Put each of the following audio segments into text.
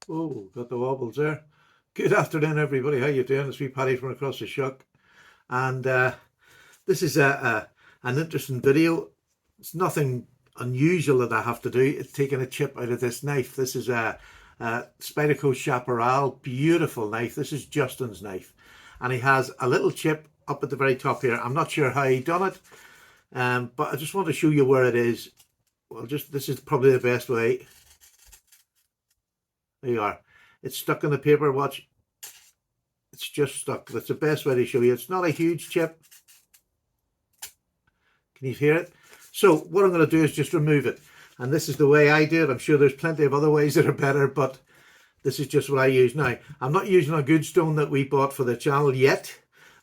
Oh, got the wobbles there. Good afternoon, everybody. How you doing? It's me, Paddy, from across the shuck. And this is an interesting video. It's nothing unusual that I have to do. It's taking a chip out of this knife. This is a Spyderco Chaparral, beautiful knife. This is Justin's knife. And he has a little chip up at the very top here. I'm not sure how he done it, but I just want to show you where it is. Well, this is probably the best way. There you are. It's stuck in the paper. Watch. It's just stuck. That's the best way to show you. It's not a huge chip. Can you hear it? So what I'm going to do is just remove it. And this is the way I do it. I'm sure there's plenty of other ways that are better, but this is just what I use now. I'm not using a good stone that we bought for the channel yet,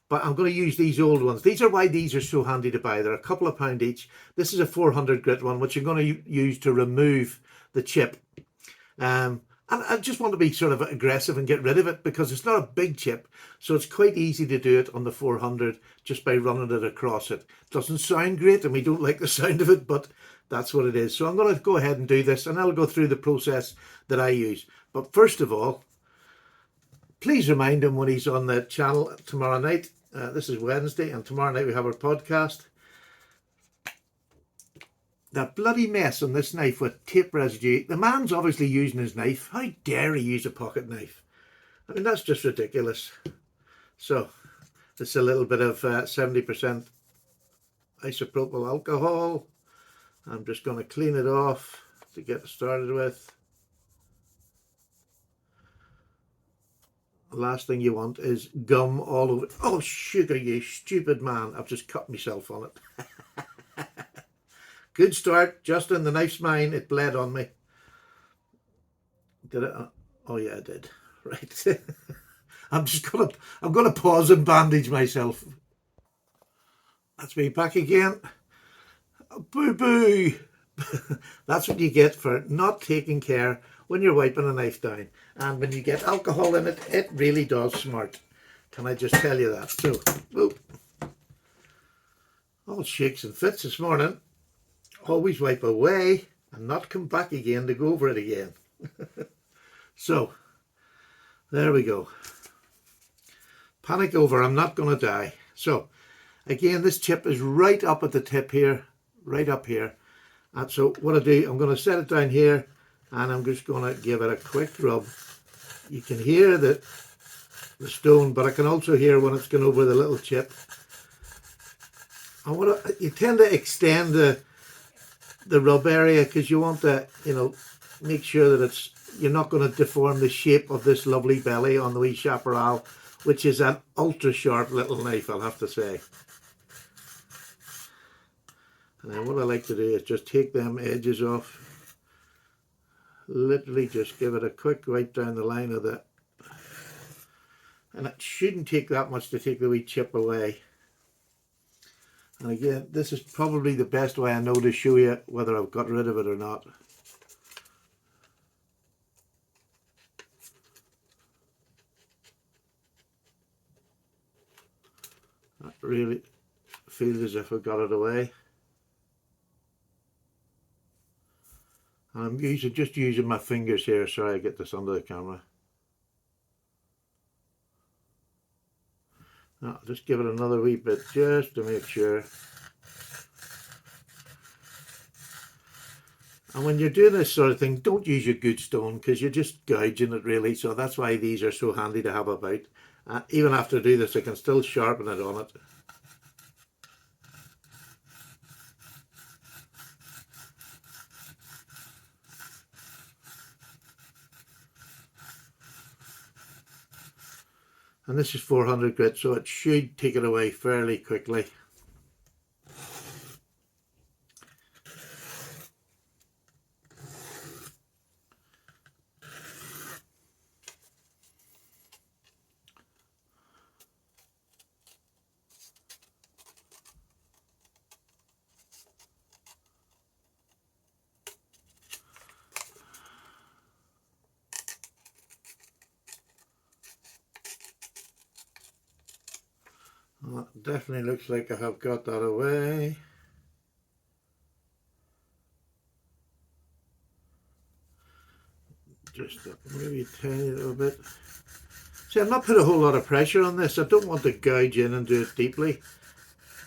but I'm going to use these old ones. These are why these are so handy to buy. They're a couple of pound each. This is a 400 grit one, which I'm going to use to remove the chip. And I just want to be sort of aggressive and get rid of it because it's not a big chip. So it's quite easy to do it on the 400 just by running it across it. Doesn't sound great and we don't like the sound of it, but that's what it is. So I'm going to go ahead and do this and I'll go through the process that I use. But first of all, please remind him when he's on the channel tomorrow night. This is Wednesday and tomorrow night we have our podcast. That bloody mess on this knife with tape residue. The man's obviously using his knife. How dare he use a pocket knife? I mean, that's just ridiculous. So, it's a little bit of 70% isopropyl alcohol. I'm just going to clean it off to get started with. The last thing you want is gum all over. Oh, sugar, you stupid man. I've just cut myself on it. Good start, Justin. The knife's mine. It bled on me. Did it? Oh yeah, I did. Right. I'm gonna pause and bandage myself. That's me back again. Boo boo. That's what you get for not taking care when you're wiping a knife down. And when you get alcohol in it, it really does smart. Can I just tell you that? So, whoop. All shakes and fits this morning. Always wipe away and not come back again to go over it again. So, there we go. Panic over, I'm not going to die. So, again, this chip is right up at the tip here, right up here. And so what I do, I'm going to set it down here and I'm just going to give it a quick rub. You can hear the stone, but I can also hear when it's going over the little chip. You tend to extend the rub area because you want to, make sure that you're not going to deform the shape of this lovely belly on the wee Chaparral, which is an ultra sharp little knife, I'll have to say. And then what I like to do is just take them edges off. Literally just give it a quick right down the line of the, and it shouldn't take that much to take the wee chip away. And again, this is probably the best way I know to show you whether I've got rid of it or not. I really feel as if I got it away. And I'm just using my fingers here. Sorry, I get this under the camera. Now, I'll just give it another wee bit just to make sure. And when you're doing this sort of thing, don't use your good stone because you're just gouging it really. So that's why these are so handy to have about. Even after I do this, I can still sharpen it on it. And this is 400 grit, so it should take it away fairly quickly. Well, it definitely looks like I have got that away. Just maybe a tiny little bit. See, I've not put a whole lot of pressure on this. I don't want to gouge in and do it deeply.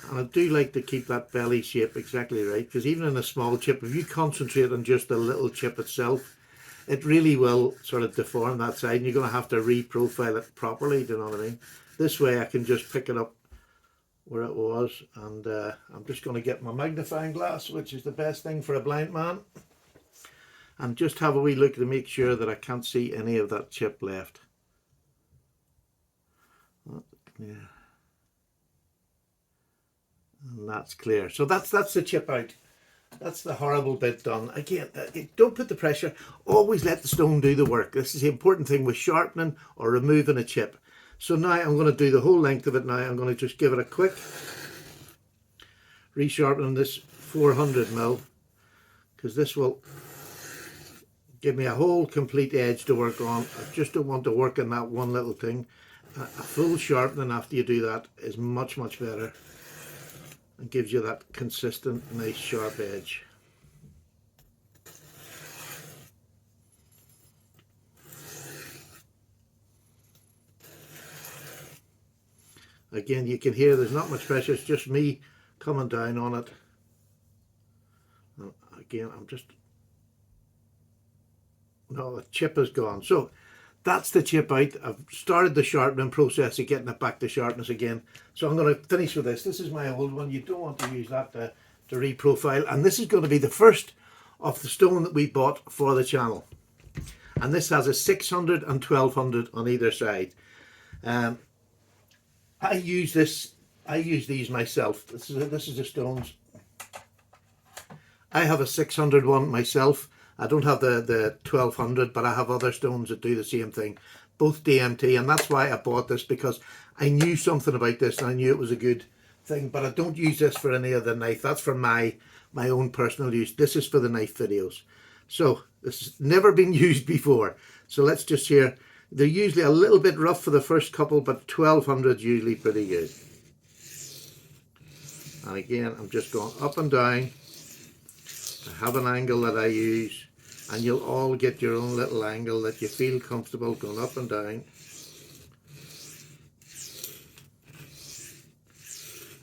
And I do like to keep that belly shape exactly right, because even in a small chip, if you concentrate on just the little chip itself, it really will sort of deform that side, and you're going to have to re-profile it properly, do you know what I mean? This way I can just pick it up where it was, and I'm just going to get my magnifying glass, which is the best thing for a blind man, and just have a wee look to make sure that I can't see any of that chip left. Yeah. And that's clear. So that's the chip out. That's the horrible bit done. Again, don't put the pressure. Always let the stone do the work. This is the important thing with sharpening or removing a chip. So now I'm going to do the whole length of it now. I'm going to just give it a quick resharpening this 400mm, because this will give me a whole complete edge to work on. I just don't want to work on that one little thing. A full sharpening after you do that is much, much better, and gives you that consistent, nice, sharp edge. Again, you can hear there's not much pressure, it's just me coming down on it. And again, no, the chip is gone. So that's the chip out. I've started the sharpening process of getting it back to sharpness again. So I'm going to finish with this. This is my old one. You don't want to use that to reprofile. And this is going to be the first of the stone that we bought for the channel. And this has a 600 and 1200 on either side. I use these myself. This is the stones. I have a 600 one myself. I don't have the 1200, but I have other stones that do the same thing, both DMT, and that's why I bought this, because I knew something about this and I knew it was a good thing. But I don't use this for any other knife. That's for my own personal use. This is for the knife videos. So this has never been used before. So let's just hear. They're usually a little bit rough for the first couple, but 1200 is usually pretty good. And again, I'm just going up and down. I have an angle that I use, and you'll all get your own little angle that you feel comfortable going up and down.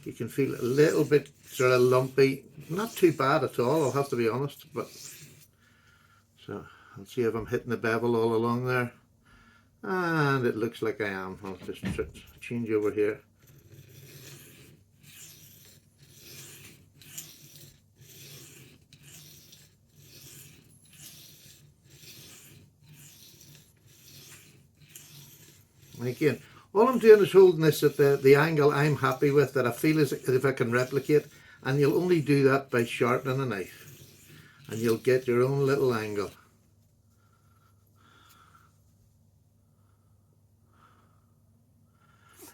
You can feel a little bit sort of lumpy, not too bad at all, I'll have to be honest. But so I'll see if I'm hitting the bevel all along there, and it looks like I am. I'll just change over here. And again, all I'm doing is holding this at the angle I'm happy with, that I feel as if I can replicate, and you'll only do that by sharpening a knife, and you'll get your own little angle.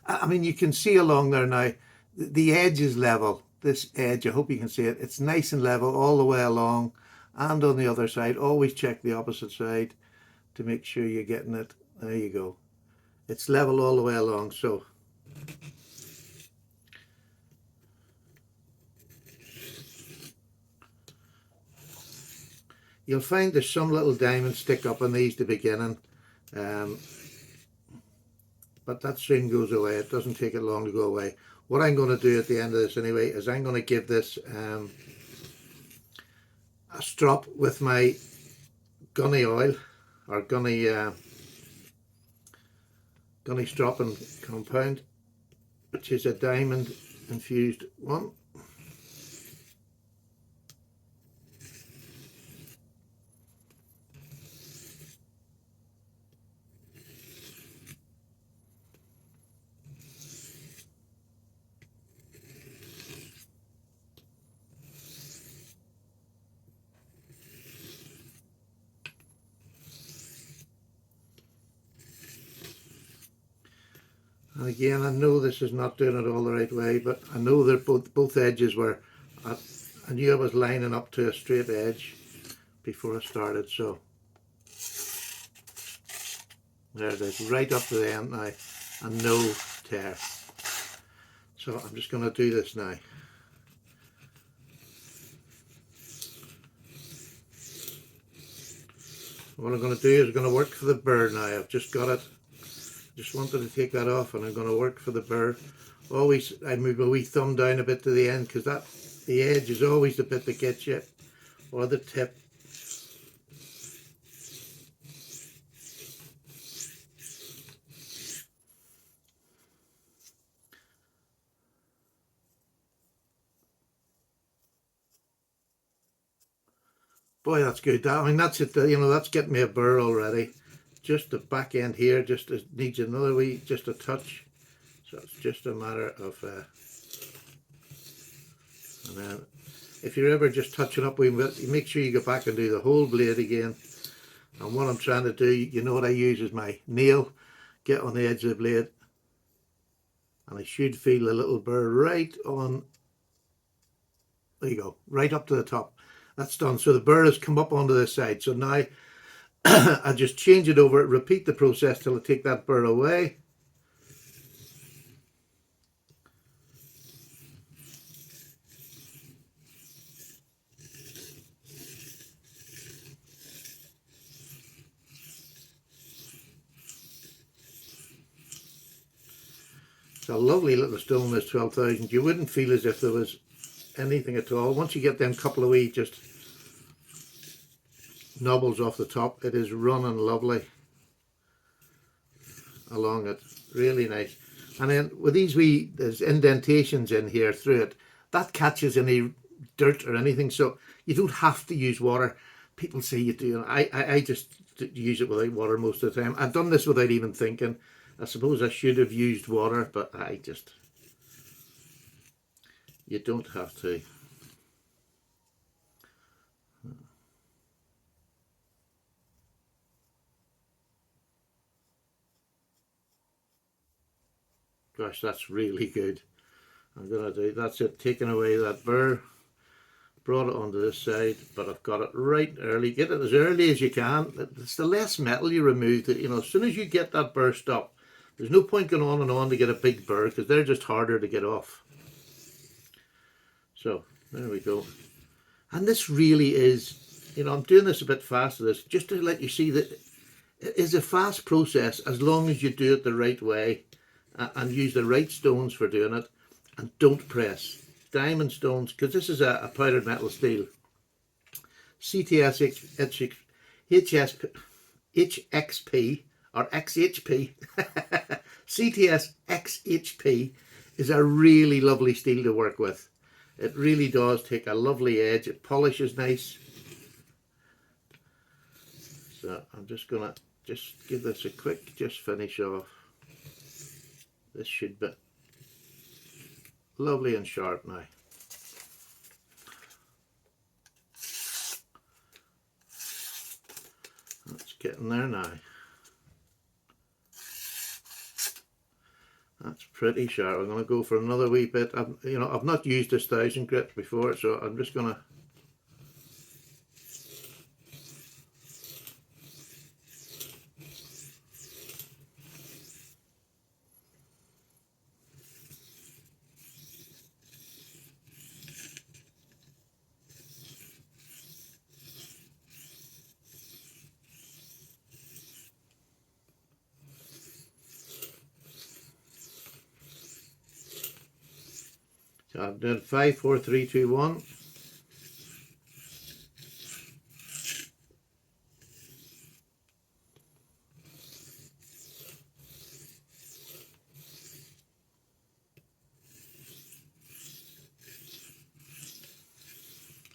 I mean, you can see along there now, the edge is level. This edge, I hope you can see it, it's nice and level all the way along, and on the other side. Always check the opposite side to make sure you're getting it. There you go. It's level all the way along. So you'll find there's some little diamonds stick up on these at the beginning, but that soon goes away. It doesn't take it long to go away. What I'm going to do at the end of this anyway is I'm going to give this a strop with my gunny oil, or gunny stropping compound, which is a diamond infused one. And again, I know this is not doing it all the right way, but I know that both edges were, I knew I was lining up to a straight edge before I started. So there it is, right up to the end now, and no tear. So I'm just going to do this now. what I'm going to do is I'm going to work for the burr now. I've just got it. Just wanted to take that off, and I'm going to work for the burr. Always, I move my wee thumb down a bit to the end, because the edge is always the bit that gets you, or the tip. Boy, that's good. I mean, that's it. You know, that's getting me a burr already. Just the back end here just needs another wee, just a touch. So it's just a matter of, and then if you're ever just touching up, you make sure you go back and do the whole blade again. And what I'm trying to do, you know what I use is my nail, get on the edge of the blade, and I should feel a little burr right on, there you go, right up to the top. That's done. So the burr has come up onto this side. So now I just change it over, repeat the process till I take that burr away. It's a lovely little stone, this 12,000. You wouldn't feel as if there was anything at all. Once you get them couple of wee just knobbles off the top, it is running lovely along it. Really nice. And then with these wee, there's indentations in here through it. That catches any dirt or anything, so you don't have to use water. People say you do. I just use it without water most of the time. I've done this without even thinking. I suppose I should have used water, but you don't have to. Gosh, that's really good. I'm going to do, that's it, taking away that burr, brought it onto this side, but I've got it right early. Get it as early as you can. It's the less metal you remove, that, you know, as soon as you get that burr stopped, there's no point going on and on to get a big burr, because they're just harder to get off. So, there we go. And this really is, you know, I'm doing this a bit faster, this just to let you see that it is a fast process as long as you do it the right way and use the right stones for doing it, and don't press. Diamond stones, because this is a powdered metal steel. CTS HXP or XHP CTS XHP is a really lovely steel to work with. It really does take a lovely edge. It polishes nice. So I'm just gonna give this a quick finish off. This should be lovely and sharp now. That's getting there now. That's pretty sharp. I'm going to go for another wee bit. I've not used this 1000 grit before, so I'm just going to So I've done 5, 4, 3, 2, 1.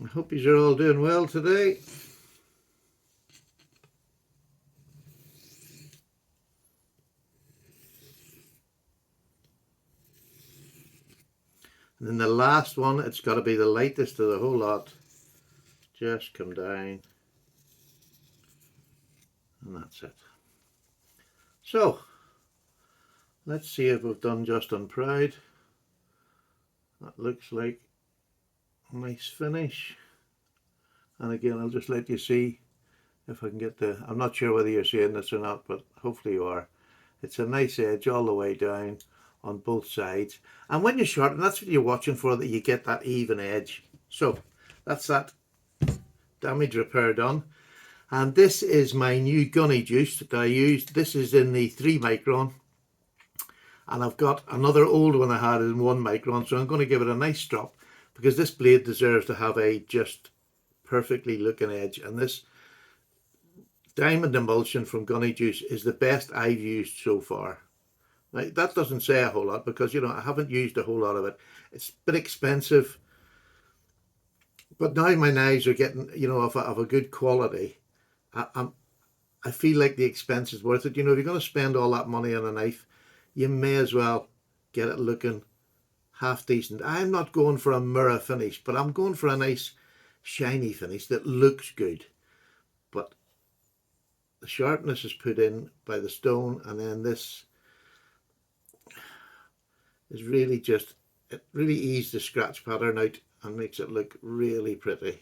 I hope you're all doing well today. And then the last one, it's got to be the lightest of the whole lot. Just come down. And that's it. So, let's see if we've done just on Pride. That looks like a nice finish. And again, I'll just let you see if I can get the, I'm not sure whether you're seeing this or not, but hopefully you are. It's a nice edge all the way down on both sides, and when you sharpen, that's what you're watching for, that you get that even edge. So that's that damage repair done. And this is my new gunny juice that I used. This is in the 3 micron. And I've got another old one I had in 1 micron. So I'm going to give it a nice drop because this blade deserves to have a just perfectly looking edge. And this diamond emulsion from Gunny Juice is the best I've used so far. Now, that doesn't say a whole lot because, you know, I haven't used a whole lot of it. It's a bit expensive. But now my knives are getting, you know, of a good quality. I feel like the expense is worth it. You know, if you're going to spend all that money on a knife, you may as well get it looking half decent. I'm not going for a mirror finish, but I'm going for a nice shiny finish that looks good. But the sharpness is put in by the stone, and then this is really just, it really eases the scratch pattern out and makes it look really pretty.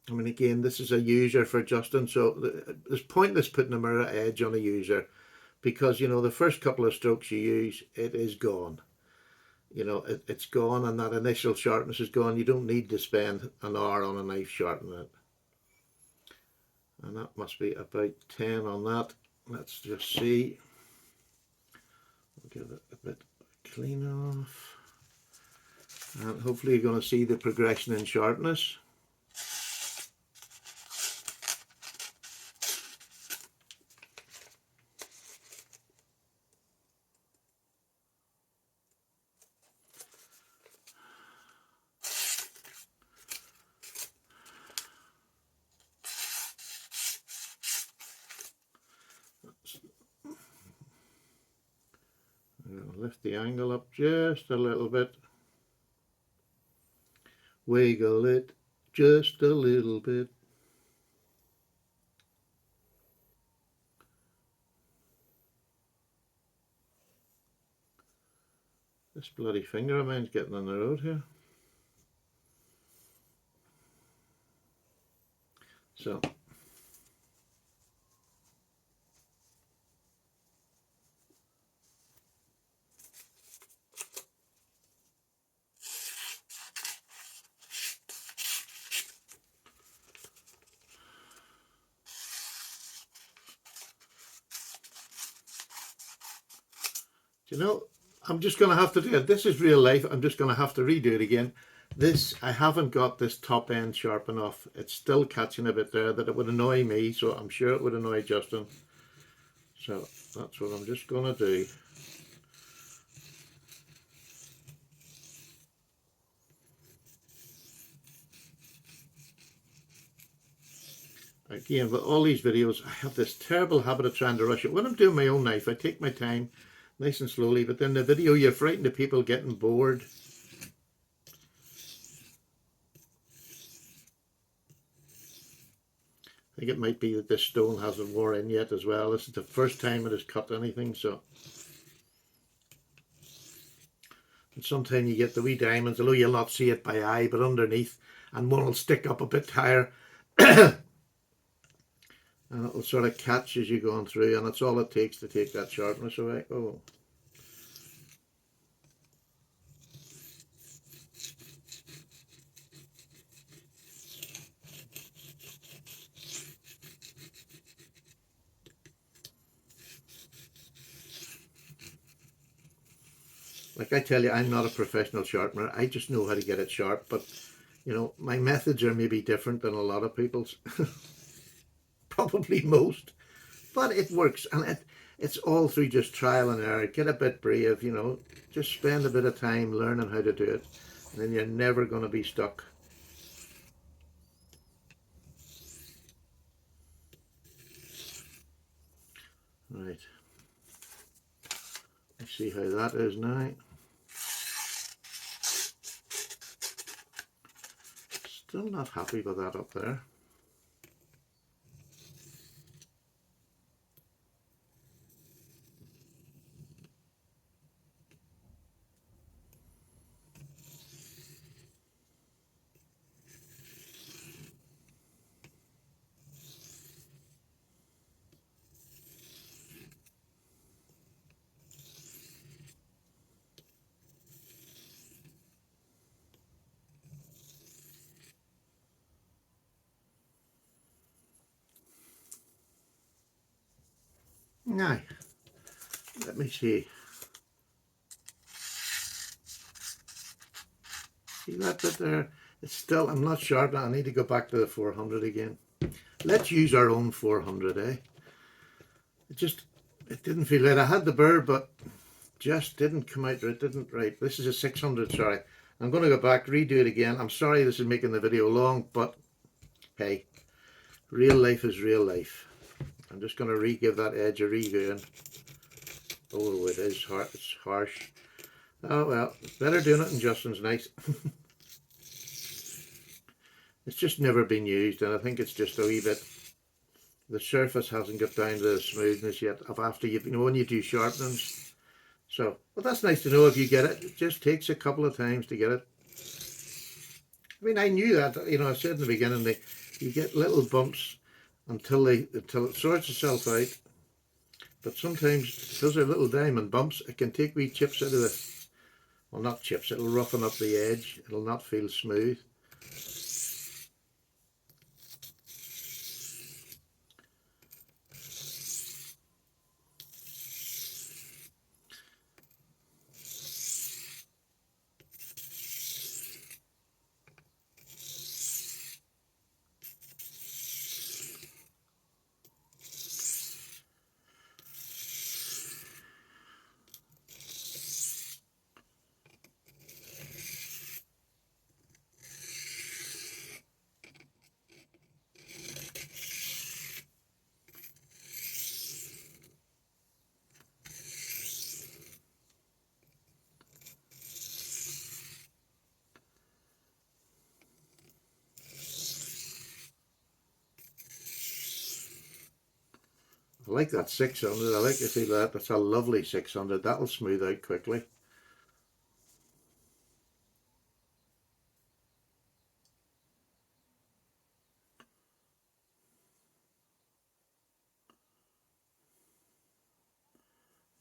I mean, again, this is a user for Justin, so it's pointless putting a mirror edge on a user because, you know, the first couple of strokes you use, it is gone. You know, it's gone, and that initial sharpness is gone. You don't need to spend an hour on a knife sharpening it. And that must be about 10 on that. Let's just see. I'll give it a bit clean off. And hopefully you're going to see the progression in sharpness. I'm going to lift the angle up just a little bit. Wiggle it just a little bit. This bloody finger of mine's getting on the road here. So you know, I'm just going to have to do it. This is real life. I'm just going to have to redo it again. This, I haven't got this top end sharp enough. It's still catching a bit there that it would annoy me, so I'm sure it would annoy Justin. So that's what I'm just going to do. Again, with all these videos, I have this terrible habit of trying to rush it. When I'm doing my own knife, I take my time, nice and slowly, but then the video, you're frightened of people getting bored. I think it might be that this stone hasn't worn in yet as well. This is the first time it has cut anything, so. And sometimes you get the wee diamonds, although you'll not see it by eye, but underneath, and one will stick up a bit higher. And it'll sort of catch as you're going through, and that's all it takes to take that sharpness away. Oh. Like I tell you, I'm not a professional sharpener. I just know how to get it sharp, but you know, my methods are maybe different than a lot of people's. Probably most. But it works, and it's all through just trial and error. Get a bit brave, you know, just spend a bit of time learning how to do it, and then you're never going to be stuck. Right, let's see how that is now. Still not happy with that up there. Now, let me see. See that bit there? It's still, I'm not sharp. I need to go back to the 400 again. Let's use our own 400, eh? It didn't feel right. I had the burr, but just didn't come out right. Didn't right. This is a 600, sorry. I'm going to go back, redo it again. I'm sorry this is making the video long, but hey, real life is real life. I'm just going to re-give that edge a re-going. Oh, it is hard. It's harsh. Oh well, better doing it than Justin's nice. It's just never been used, and I think it's just a wee bit. The surface hasn't got down to the smoothness yet of after you know when you do sharpenings. So, but that's nice to know if you get it. It just takes a couple of times to get it. I mean, I knew that. You know, I said in the beginning that you get little bumps until it sorts itself out. But sometimes because they're little diamond bumps, it can take wee chips out of the. Well, not chips. It'll roughen up the edge. It'll not feel smooth. I like that 600. I like to see that. That's a lovely 600. That'll smooth out quickly.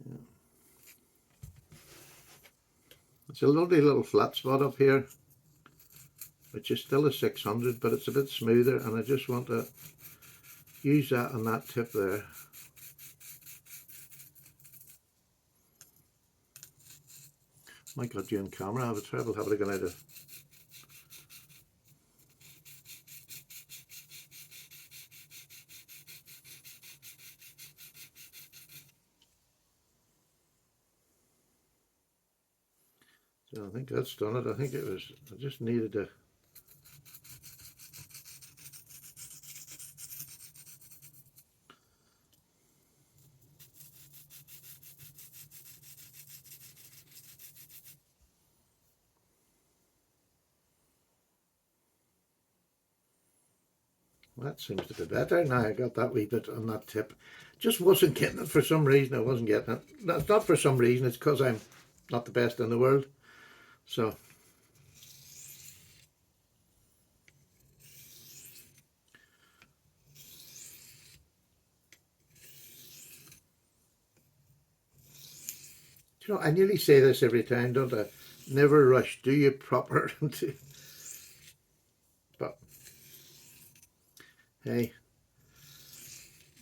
Yeah. It's a lovely little flat spot up here, which is still a 600, but it's a bit smoother, and I just want to use that on that tip there. My God, you on camera, I have a trouble having to go out of. So I think that's done it. I think it was, I just needed to. That seems to be better. Now I got that wee bit on that tip. Just wasn't getting it for some reason. I wasn't getting it. That's not for some reason. It's because I'm not the best in the world. So. You know, I nearly say this every time, don't I? Never rush. Do your proper. But hey,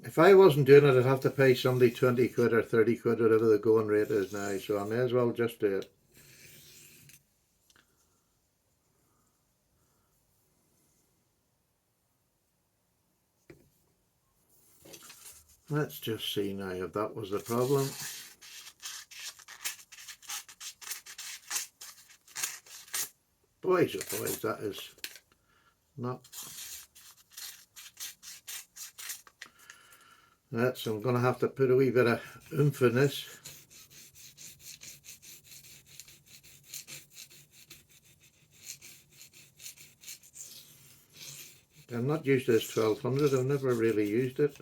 if I wasn't doing it, I'd have to pay somebody 20 quid or 30 quid, whatever the going rate is now. So I may as well just do it. Let's just see now if that was the problem. Boys, oh boys, that is not. So I'm going to have to put a wee bit of oomph in this. I'm not used to this 1200. I've never really used it.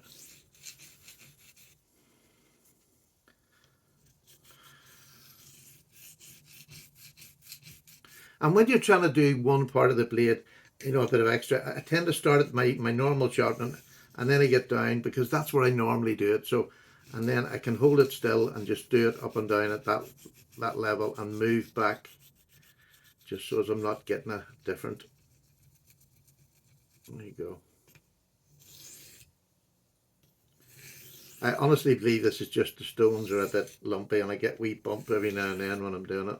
And when you're trying to do one part of the blade, you know, a bit of extra, I tend to start at my normal sharpening, and then I get down because that's where I normally do it. So, and then I can hold it still and just do it up and down at that level and move back, just so as I'm not getting a different. There you go. I honestly believe this is just the stones are a bit lumpy and I get wee bump every now and then when I'm doing it.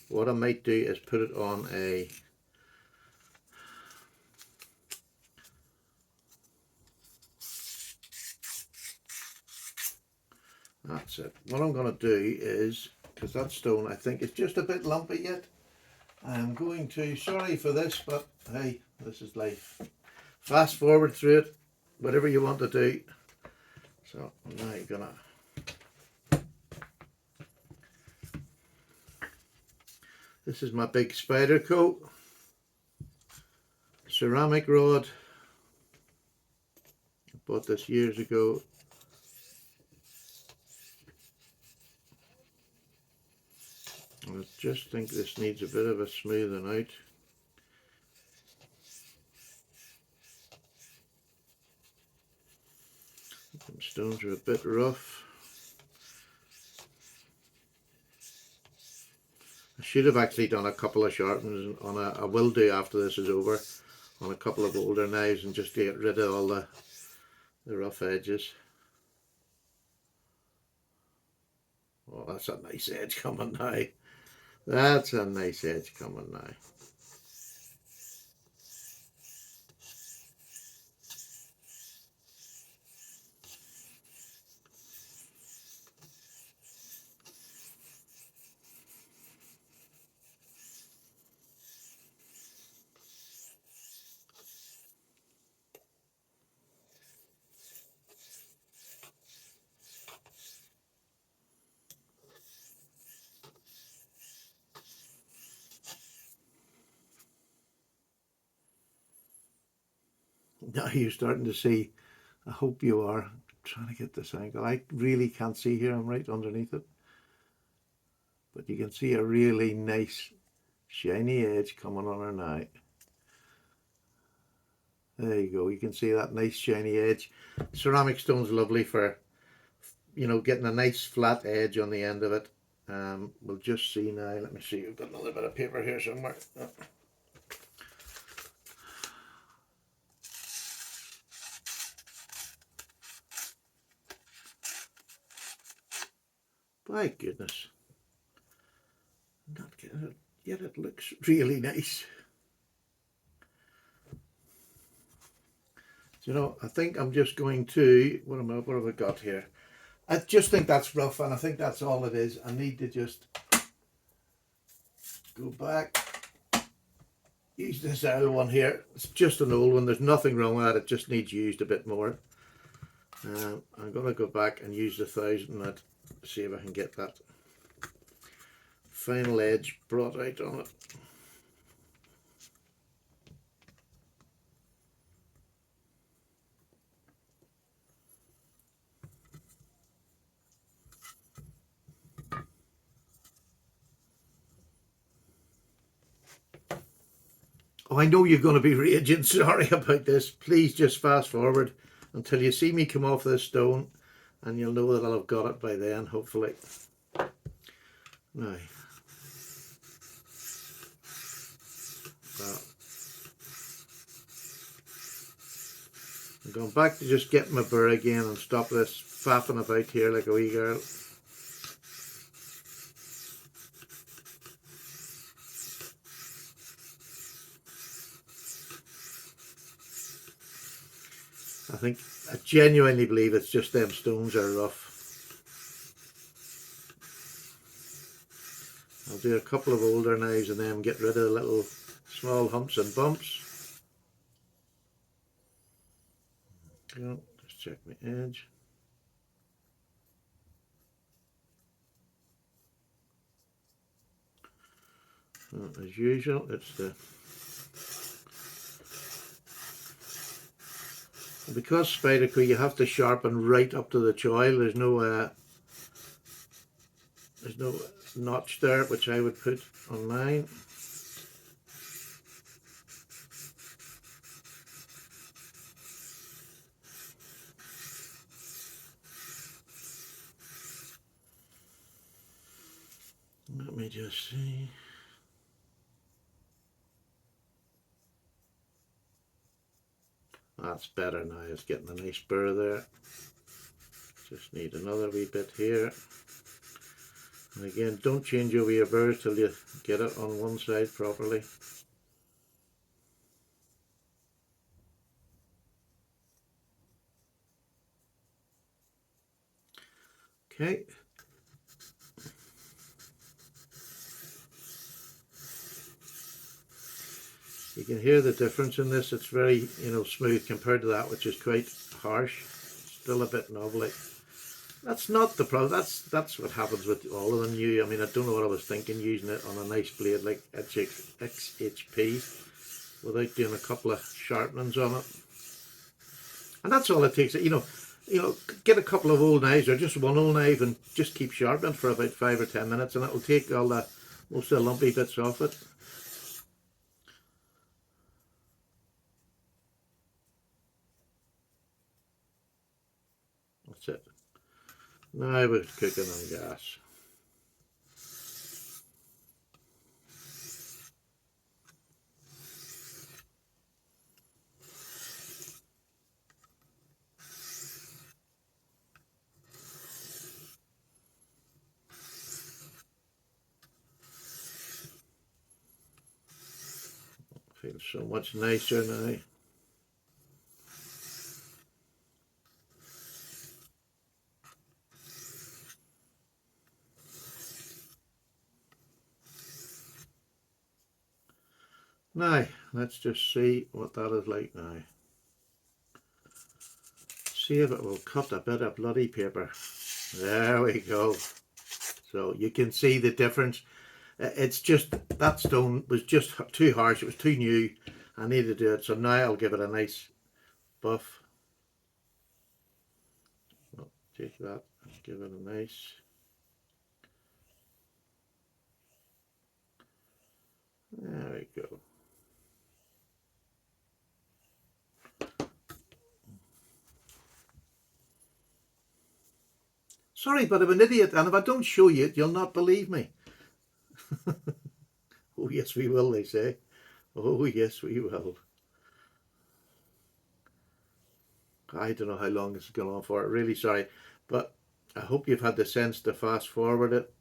What I might do is put it on a that's it. What I'm going to do is, because that stone I think is just a bit lumpy yet, I'm going to, sorry for this, but hey, this is life. Fast forward through it, whatever you want to do. So now you're gonna, this is my big spider coat, ceramic rod. I bought this years ago. I just think this needs a bit of a smoothing out. Some stones are a bit rough. I should have actually done a couple of sharpenings on I will do after this is over, on a couple of older knives and just get rid of all the rough edges. Oh, that's a nice edge coming now. That's a nice edge coming now. Now you're starting to see, I hope you are, I'm trying to get this angle. I really can't see here, I'm right underneath it. But you can see a really nice shiny edge coming on her now. There you go, you can see that nice shiny edge. Ceramic stone's lovely for, you know, getting a nice flat edge on the end of it. We'll just see now, let me see, we've got another bit of paper here somewhere. My goodness. Not getting it yet, it looks really nice. So, you know, I think I'm just going to, what have I got here? I just think that's rough and I think that's all it is. I need to just go back, use this old one here. It's just an old one, there's nothing wrong with that, it just needs used a bit more. I'm going to go back and use the 1000 nut, see if I can get that final edge brought out on it. Oh, I know you're going to be raging, sorry about this. Please just fast forward until you see me come off this stone and you'll know that I'll have got it by then, hopefully. Now, I'm going back to just get my burr again and stop this faffing about here like a wee girl. I genuinely believe it's just them stones are rough. I'll do a couple of older knives and then get rid of the little small humps and bumps. Just check my edge. As usual, it's the, because Spyderco you have to sharpen right up to the choil. There's no notch there, which I would put on mine. Let me just see. That's better now, it's getting a nice burr there. Just need another wee bit here. And again, don't change over your burrs till you get it on one side properly. Okay. You can hear the difference in this. It's very, smooth compared to that, which is quite harsh. Still a bit knobbly. That's not the problem. That's what happens with all of them new. I mean, I don't know what I was thinking using it on a nice blade like XHP without doing a couple of sharpenings on it. And that's all it takes. Get a couple of old knives or just one old knife and just keep sharpening for about 5 or 10 minutes, and it'll take all the most of the lumpy bits off it. That's it. Now we're cooking on gas. Feels so much nicer now. Now, let's just see what that is like now. See if it will cut a bit of bloody paper. There we go. So you can see the difference. It's just, that stone was just too harsh. It was too new. I needed to do it. So now I'll give it a nice buff. I'll take that and give it a nice. There we go. Sorry, but I'm an idiot, and if I don't show you it, you'll not believe me. Oh, yes, we will, they say. Oh, yes, we will. I don't know how long this is going on for. Really sorry, but I hope you've had the sense to fast forward it.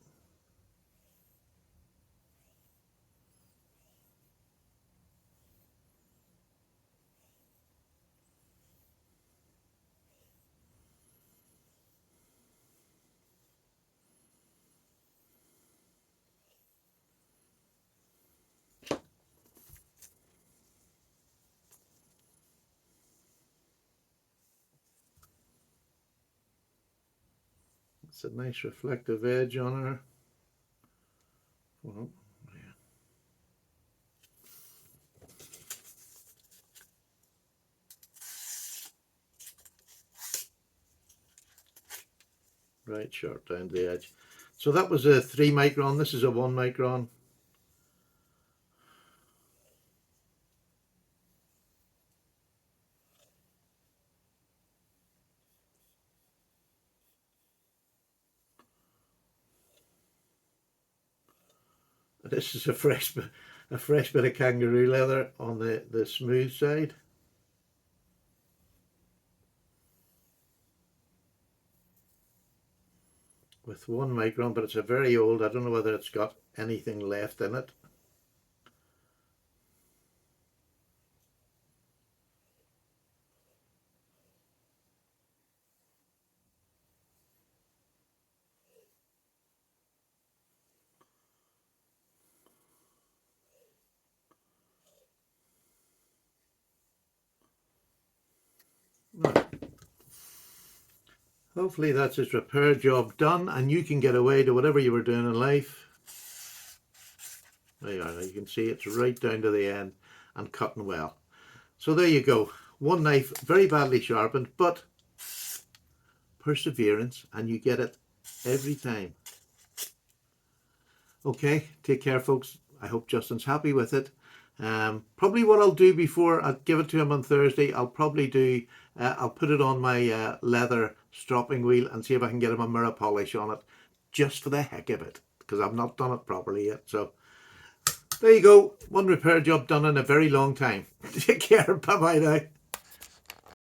It's a nice reflective edge on her. Well, yeah. Right sharp down to the edge. So that was a 3 micron. This is a 1 micron. This is a fresh bit of kangaroo leather on the smooth side. With 1 micron, but it's a very old. I don't know whether it's got anything left in it. Hopefully that's its repair job done, and you can get away to whatever you were doing in life. There you are. You can see it's right down to the end and cutting well. So there you go. One knife, very badly sharpened, but perseverance, and you get it every time. Okay, take care, folks. I hope Justin's happy with it. Probably what I'll do before I give it to him on Thursday, I'll probably do, I'll put it on my leather stropping wheel and see if I can get him a mirror polish on it, just for the heck of it, because I've not done it properly yet. So there you go, one repair job done in a very long time. Take care, bye bye now.